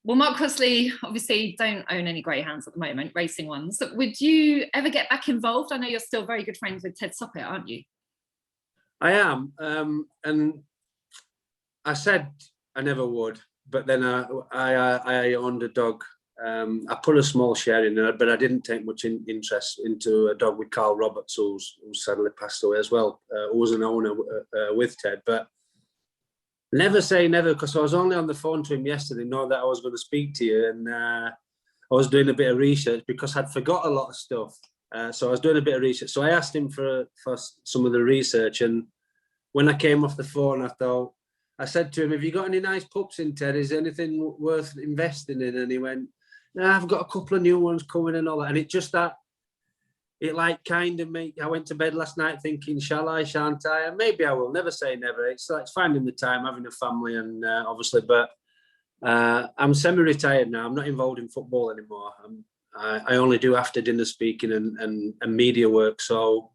Well, Mark Crossley obviously don't own any greyhounds at the moment, racing ones. Would you ever get back involved? I know you're still very good friends with Ted Soppett, aren't you? I am, and I said I never would, but then I owned a dog. I put a small share in it, but I didn't take much interest into a dog with Carl Roberts, who sadly passed away as well, who was an owner with Ted. But never say never, because I was only on the phone to him yesterday, knowing that I was going to speak to you, and I was doing a bit of research because I'd forgot a lot of stuff. So I was doing a bit of research. So I asked him for some of the research, and when I came off the phone, I said to him, "Have you got any nice pups in, Ted? Is there anything worth investing in?" And he went, "No, I've got a couple of new ones coming and all that." And it just it like kind of I went to bed last night thinking, shall I, shan't I? And maybe I will. Never say never. It's like finding the time, having a family, and obviously, but I'm semi-retired now. I'm not involved in football anymore. I only do after dinner speaking and media work. So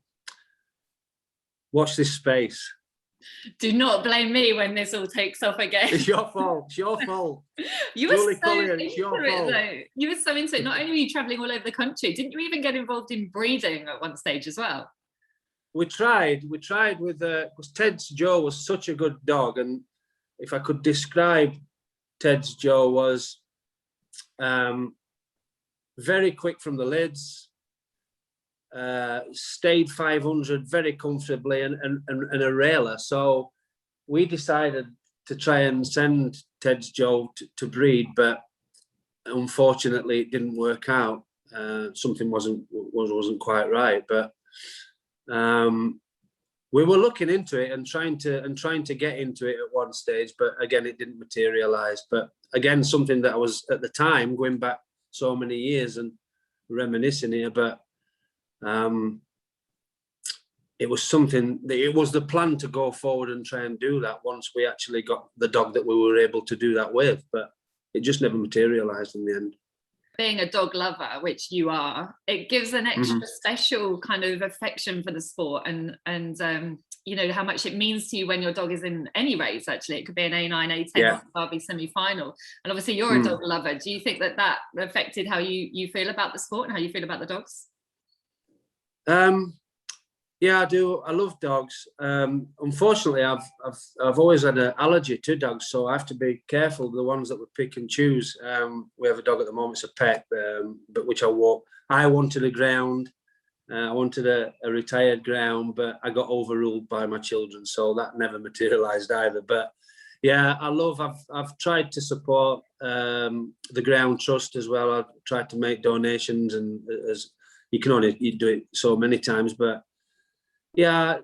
watch this space. Do not blame me when this all takes off again. It's your fault. It's your fault. You were so into it, though. You were so into it. Not only were you traveling all over the country, didn't you even get involved in breeding at one stage as well? We tried with because Ted's Joe was such a good dog, and if I could describe Ted's Joe, was very quick from the lids. Stayed 500 very comfortably, and a railer. So we decided to try and send Ted's Joe to breed, but unfortunately it didn't work out. Something wasn't quite right, but we were looking into it and trying to get into it at one stage, but again it didn't materialize. But again, something that I was at the time, going back so many years and reminiscing here, but it was something that it was the plan to go forward and try and do that once we actually got the dog that we were able to do that with, but it just never materialized in the end. Being a dog lover, which you are, it gives an extra special kind of affection for the sport, and you know how much it means to you when your dog is in any race. Actually, it could be an A9, A10, Derby semi-final, and obviously you're a dog lover. Do you think that affected how you feel about the sport and how you feel about the dogs? Yeah, I do. I love dogs. Unfortunately, I've always had an allergy to dogs, so I have to be careful the ones that we pick and choose. We have a dog at the moment, it's a pet, but which I wanted a ground. I wanted a retired ground, but I got overruled by my children, so that never materialised either. But yeah, I've tried to support the Ground Trust as well. I've tried to make donations, and as you can only do it so many times, but yeah,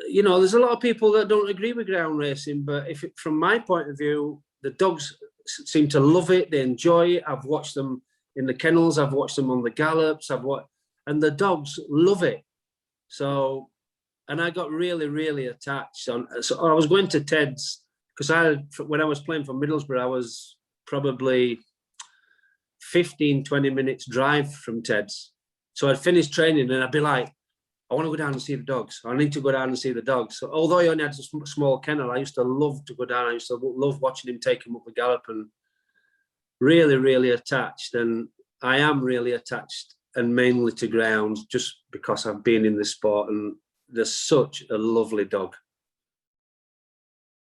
you know, there's a lot of people that don't agree with ground racing, but from my point of view, the dogs seem to love it. They enjoy it. I've watched them in the kennels. I've watched them on the gallops. And the dogs love it. So, and I got really, really attached. So I was going to Ted's because when I was playing for Middlesbrough, I was probably 15-20 minutes drive from Ted's. So I'd finish training and I'd be like, I want to go down and see the dogs. I need to go down and see the dogs. So although he only had a small kennel, I used to love to go down. I used to love watching him take him up the gallop, and really, really attached. And I am really attached, and mainly to grounds, just because I've been in the sport, and they're such a lovely dog.